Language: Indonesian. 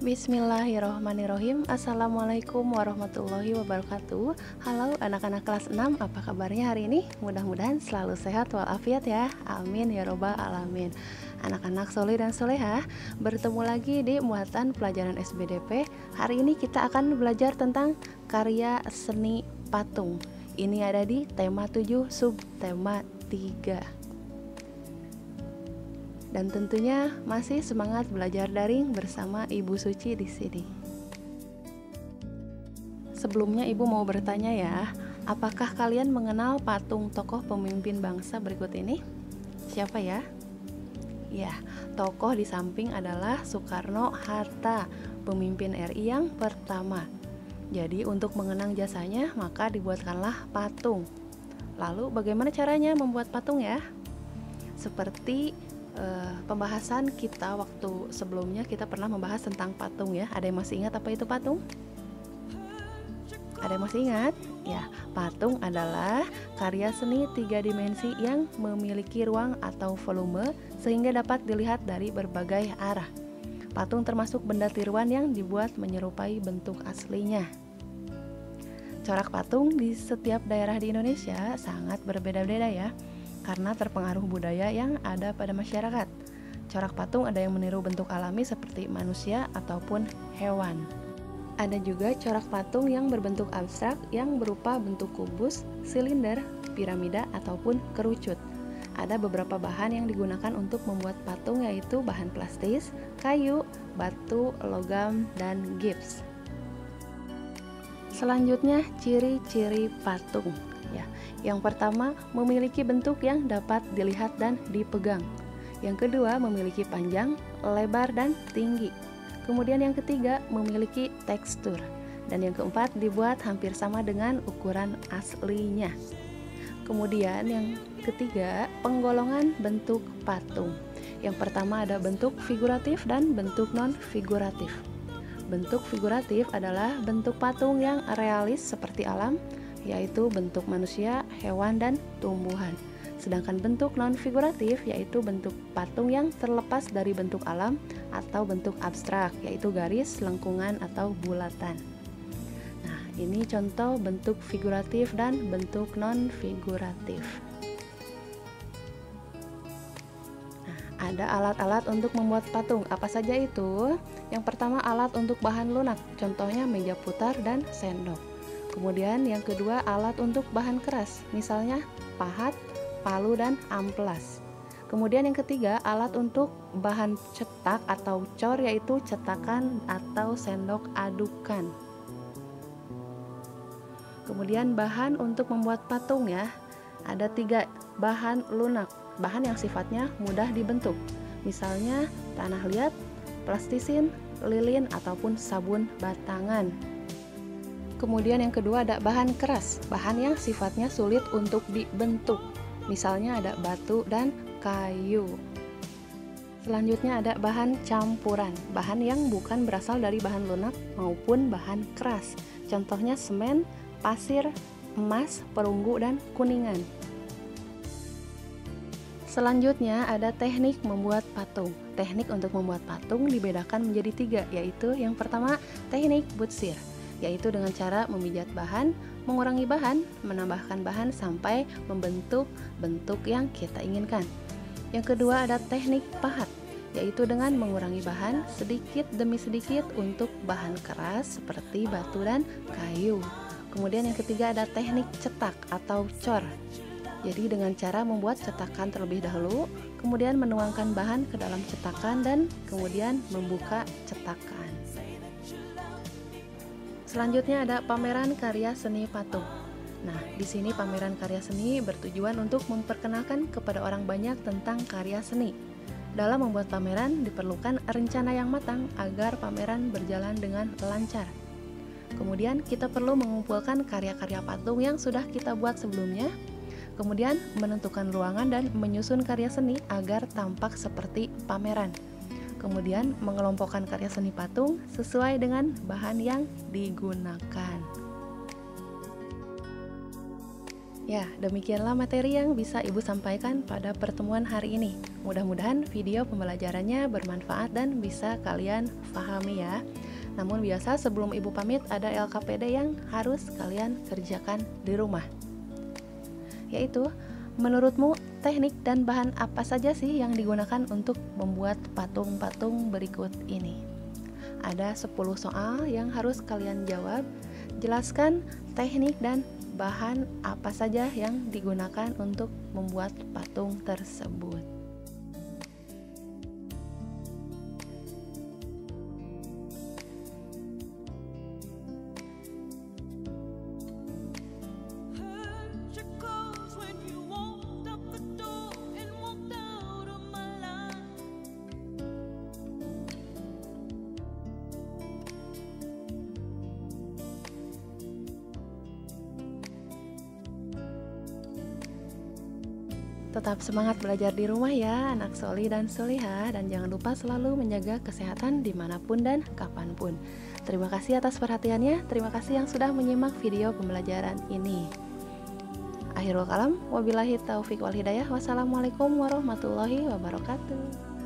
Bismillahirrohmanirrohim. Assalamualaikum warahmatullahi wabarakatuh. Halo anak-anak kelas 6, apa kabarnya hari ini? Mudah-mudahan selalu sehat walafiat ya. Amin ya robbal alamin. Anak-anak soleh dan solehah, bertemu lagi di muatan pelajaran SBDP. Hari ini kita akan belajar tentang karya seni patung. Ini ada di tema 7 subtema 3. Dan tentunya masih semangat belajar daring bersama Ibu Suci di sini. Sebelumnya Ibu mau bertanya ya, apakah kalian mengenal patung tokoh pemimpin bangsa berikut ini? Siapa ya? Ya, tokoh di samping adalah Soekarno-Hatta, pemimpin RI yang pertama. Jadi untuk mengenang jasanya, maka dibuatkanlah patung. Lalu bagaimana caranya membuat patung ya? Seperti pembahasan kita waktu sebelumnya, kita pernah membahas tentang patung ya. Ada yang masih ingat apa itu patung? Ada yang masih ingat? Ya, patung adalah karya seni 3 dimensi yang memiliki ruang atau volume sehingga dapat dilihat dari berbagai arah. Patung termasuk benda tiruan yang dibuat menyerupai bentuk aslinya. Corak patung di setiap daerah di Indonesia sangat berbeda-beda ya, karena terpengaruh budaya yang ada pada masyarakat. Corak patung ada yang meniru bentuk alami seperti manusia ataupun hewan. Ada juga corak patung yang berbentuk abstrak yang berupa bentuk kubus, silinder, piramida, ataupun kerucut. Ada beberapa bahan yang digunakan untuk membuat patung, yaitu bahan plastis, kayu, batu, logam, dan gips. Selanjutnya, ciri-ciri patung. Ya, yang pertama, memiliki bentuk yang dapat dilihat dan dipegang. Yang kedua, memiliki panjang, lebar, dan tinggi. Kemudian yang ketiga, memiliki tekstur. Dan yang keempat, dibuat hampir sama dengan ukuran aslinya. Kemudian yang ketiga, penggolongan bentuk patung. Yang pertama ada bentuk figuratif dan bentuk non-figuratif. Bentuk figuratif adalah bentuk patung yang realis seperti alam, yaitu bentuk manusia, hewan, dan tumbuhan. Sedangkan bentuk non-figuratif yaitu bentuk patung yang terlepas dari bentuk alam atau bentuk abstrak, yaitu garis, lengkungan, atau bulatan. Nah, ini contoh bentuk figuratif dan bentuk non-figuratif. Nah, ada alat-alat untuk membuat patung. Apa saja itu? Yang pertama, alat untuk bahan lunak, contohnya meja putar dan sendok. Kemudian yang kedua, alat untuk bahan keras, misalnya pahat, palu, dan amplas. Kemudian yang ketiga, alat untuk bahan cetak atau cor, yaitu cetakan atau sendok adukan. Kemudian bahan untuk membuat patung ya, ada 3 bahan lunak, bahan yang sifatnya mudah dibentuk, misalnya tanah liat, plastisin, lilin, ataupun sabun batangan. Kemudian yang kedua ada bahan keras, bahan yang sifatnya sulit untuk dibentuk, misalnya ada batu dan kayu. Selanjutnya ada bahan campuran, bahan yang bukan berasal dari bahan lunak maupun bahan keras, contohnya semen, pasir, emas, perunggu, dan kuningan. Selanjutnya ada teknik membuat patung. Teknik untuk membuat patung dibedakan menjadi 3, yaitu yang pertama teknik butsir, yaitu dengan cara memijat bahan, mengurangi bahan, menambahkan bahan sampai membentuk bentuk yang kita inginkan. Yang kedua ada teknik pahat, yaitu dengan mengurangi bahan sedikit demi sedikit untuk bahan keras seperti batu dan kayu. Kemudian yang ketiga ada teknik cetak atau cor. Jadi dengan cara membuat cetakan terlebih dahulu, kemudian menuangkan bahan ke dalam cetakan dan kemudian membuka cetakan. Selanjutnya ada pameran karya seni patung. Nah, di sini pameran karya seni bertujuan untuk memperkenalkan kepada orang banyak tentang karya seni. Dalam membuat pameran diperlukan rencana yang matang agar pameran berjalan dengan lancar. Kemudian kita perlu mengumpulkan karya-karya patung yang sudah kita buat sebelumnya. Kemudian menentukan ruangan dan menyusun karya seni agar tampak seperti pameran. Kemudian mengelompokkan karya seni patung sesuai dengan bahan yang digunakan. Ya, demikianlah materi yang bisa Ibu sampaikan pada pertemuan hari ini. Mudah-mudahan video pembelajarannya bermanfaat dan bisa kalian pahami ya. Namun biasa sebelum Ibu pamit ada LKPD yang harus kalian kerjakan di rumah. Yaitu, menurutmu teknik dan bahan apa saja sih yang digunakan untuk membuat patung-patung berikut ini? Ada 10 soal yang harus kalian jawab. Jelaskan teknik dan bahan apa saja yang digunakan untuk membuat patung tersebut. Tetap semangat belajar di rumah ya anak soli dan soliha, dan jangan lupa selalu menjaga kesehatan dimanapun dan kapanpun. Terima kasih atas perhatiannya, terima kasih yang sudah menyimak video pembelajaran ini. Akhirul kalam, wabillahi taufiq wal hidayah, wassalamualaikum warahmatullahi wabarakatuh.